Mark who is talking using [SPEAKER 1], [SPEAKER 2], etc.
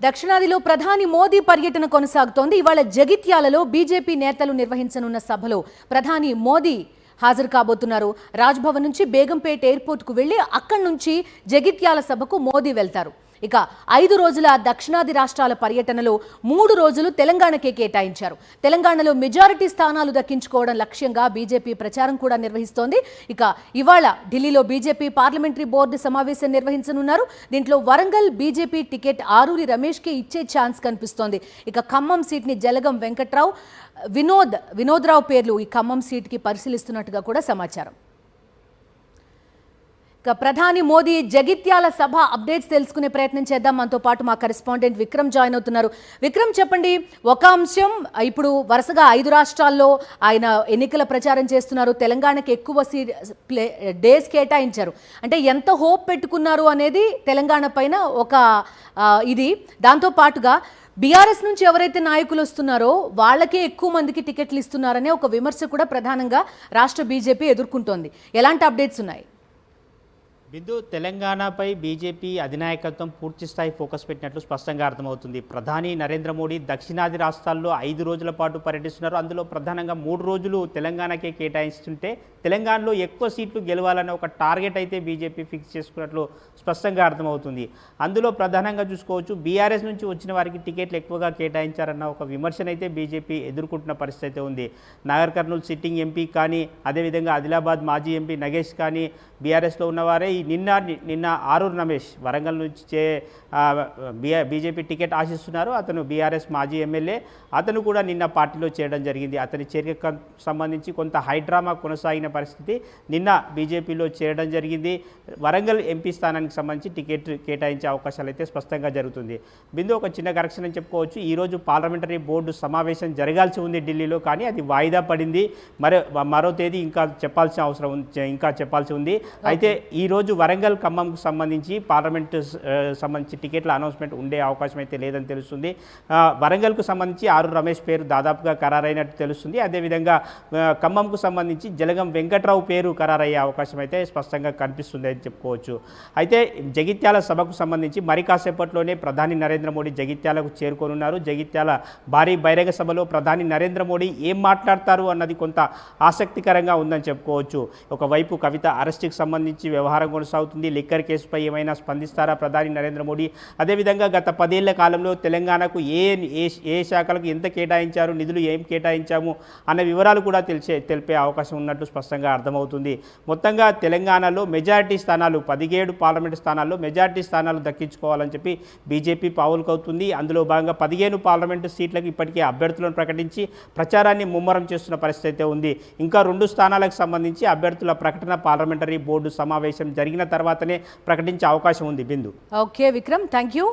[SPEAKER 1] దక్షిణాదిలో ప్రధాని మోదీ పర్యటన కొనసాగుతోంది. ఇవాళ జగిత్యాలలో బీజేపీ నేతలు నిర్వహించనున్న సభలో ప్రధాని మోదీ హాజరు కాబోతున్నారు. రాజ్భవన్ నుంచి బేగంపేట ఎయిర్పోర్ట్కు వెళ్లి అక్కడి నుంచి జగిత్యాల సభకు మోదీ వెళ్తారు. ఇక 5 రోజుల దక్షిణాది రాష్ట్రాల పర్యటనలో 3 రోజులు తెలంగాణకే కేటాయించారు. తెలంగాణలో మెజారిటీ స్థానాలు దక్కించుకోవడం లక్ష్యంగా బీజేపీ ప్రచారం కూడా నిర్వహిస్తోంది. ఇక ఇవాళ ఢిల్లీలో బీజేపీ పార్లమెంటరీ బోర్డు సమావేశం నిర్వహించనున్నారు. దీంట్లో వరంగల్ బీజేపీ టికెట్ ఆరూరి రమేష్కి ఇచ్చే ఛాన్స్ కనిపిస్తోంది. ఇక ఖమ్మం సీట్ని జలగం వెంకట్రావు, వినోద్రావు పేర్లు ఈ ఖమ్మం సీట్కి పరిశీలిస్తున్నట్టుగా కూడా సమాచారం. ప్రధాని మోదీ జగిత్యాల సభ అప్డేట్స్ తెలుసుకునే ప్రయత్నం చేద్దాం. మనతో పాటు మా కరెస్పాండెంట్ విక్రమ్ జాయిన్ అవుతున్నారు. విక్రమ్, చెప్పండి, ఒక అంశం, ఇప్పుడు వరుసగా 5 రాష్ట్రాల్లో ఆయన ఎన్నికల ప్రచారం చేస్తున్నారు. తెలంగాణకి ఎక్కువ డేస్ కేటాయించారు. అంటే ఎంత హోప్ పెట్టుకున్నారు అనేది తెలంగాణ పైన ఒక ఇది. దాంతో పాటుగా బీఆర్ఎస్ నుంచి ఎవరైతే నాయకులు వస్తున్నారో వాళ్ళకే ఎక్కువ మందికి టికెట్లు ఇస్తున్నారనే ఒక విమర్శ కూడా ప్రధానంగా రాష్ట్ర బీజేపీ ఎదుర్కొంటోంది. ఎలాంటి అప్డేట్స్ ఉన్నాయి?
[SPEAKER 2] బిందు, తెలంగాణపై బీజేపీ అధినాయకత్వం పూర్తిస్థాయి ఫోకస్ పెట్టినట్లు స్పష్టంగా అర్థమవుతుంది. ప్రధాని నరేంద్ర మోడీ దక్షిణాది రాష్ట్రాల్లో 5 రోజుల పాటు పర్యటిస్తున్నారు. అందులో ప్రధానంగా 3 రోజులు తెలంగాణకే కేటాయిస్తుంటే తెలంగాణలో ఎక్కువ సీట్లు గెలవాలనే ఒక టార్గెట్ అయితే బీజేపీ ఫిక్స్ చేసుకున్నట్లు స్పష్టంగా అర్థమవుతుంది. అందులో ప్రధానంగా చూసుకోవచ్చు, బీఆర్ఎస్ నుంచి వచ్చిన వారికి టికెట్లు ఎక్కువగా కేటాయించారన్న ఒక విమర్శనైతే బీజేపీ ఎదుర్కొంటున్న పరిస్థితి అయితే ఉంది. నాగర్ కర్నూలు సిట్టింగ్ ఎంపీ కానీ, అదేవిధంగా ఆదిలాబాద్ మాజీ ఎంపీ నగేష్ కానీ బీఆర్ఎస్లో ఉన్నవారే. నిన్న ఆరూరి రమేష్ వరంగల్ నుంచి బీజేపీ టికెట్ ఆశిస్తున్నారు. అతను బీఆర్ఎస్ మాజీ ఎమ్మెల్యే. అతను కూడా నిన్న పార్టీలో చేరడం జరిగింది. అతని చేరికకు సంబంధించి కొంత హైడ్రామా కొనసాగిన పరిస్థితి. నిన్న బీజేపీలో చేరడం జరిగింది. వరంగల్ ఎంపీ స్థానానికి సంబంధించి టికెట్ కేటాయించే అవకాశాలు అయితే స్పష్టంగా జరుగుతుంది. బిందు, ఒక చిన్న కరెక్షన్ అని చెప్పుకోవచ్చు. ఈరోజు పార్లమెంటరీ బోర్డు సమావేశం జరగాల్సి ఉంది ఢిల్లీలో, కానీ అది వాయిదా పడింది. మరో తేదీ ఇంకా చెప్పాల్సి ఉంది. అయితే ఈరోజు వరంగల్ ఖమ్మంకు సంబంధించి పార్లమెంటు సంబంధించి టికెట్ల అనౌన్స్మెంట్ ఉండే అవకాశం అయితే లేదని తెలుస్తుంది. వరంగల్కు సంబంధించి ఆరూరి రమేష్ పేరు దాదాపుగా ఖరారైనట్టు తెలుస్తుంది. అదేవిధంగా ఖమ్మంకు సంబంధించి జలగం వెంకట్రావు పేరు ఖరారయ్యే అవకాశం అయితే స్పష్టంగా కనిపిస్తుంది అని చెప్పుకోవచ్చు. అయితే జగిత్యాల సభకు సంబంధించి మరి కాసేపట్లోనే ప్రధాని నరేంద్ర మోడీ జగిత్యాలకు చేరుకోనున్నారు. జగిత్యాల భారీ బహిరంగ సభలో ప్రధాని నరేంద్ర మోడీ ఏం మాట్లాడతారు అన్నది కొంత ఆసక్తికరంగా ఉందని చెప్పుకోవచ్చు. ఒకవైపు కవిత అరెస్టుకి సంబంధించి వ్యవహారం కొనసాగుతుంది. లిక్కర్ కేసుపై ఏమైనా స్పందిస్తారా ప్రధాని నరేంద్ర మోడీ? అదేవిధంగా గత 10 ఏళ్ల కాలంలో తెలంగాణకు ఏ శాఖలకు ఎంత కేటాయించారు, నిధులు ఏం కేటాయించాము అన్న వివరాలు కూడా తెలిపే అవకాశం ఉన్నట్టు స్పష్టంగా అర్థమవుతుంది. మొత్తంగా తెలంగాణలో మెజారిటీ స్థానాలు 17 పార్లమెంటు స్థానాల్లో మెజారిటీ స్థానాలు దక్కించుకోవాలని చెప్పి బీజేపీ పావులుకవుతుంది. అందులో భాగంగా 15 పార్లమెంటు సీట్లకు ఇప్పటికే అభ్యర్థులను ప్రకటించి ప్రచారాన్ని ముమ్మరం చేస్తున్న పరిస్థితి అయితే ఉంది. ఇంకా 2 స్థానాలకు సంబంధించి అభ్యర్థుల ప్రకటన పార్లమెంటరీ బోర్డు సమావేశం జరిగిన తర్వాతనే ప్రకటించే అవకాశం ఉంది. బిందు.
[SPEAKER 1] Okay Vikram, thank you.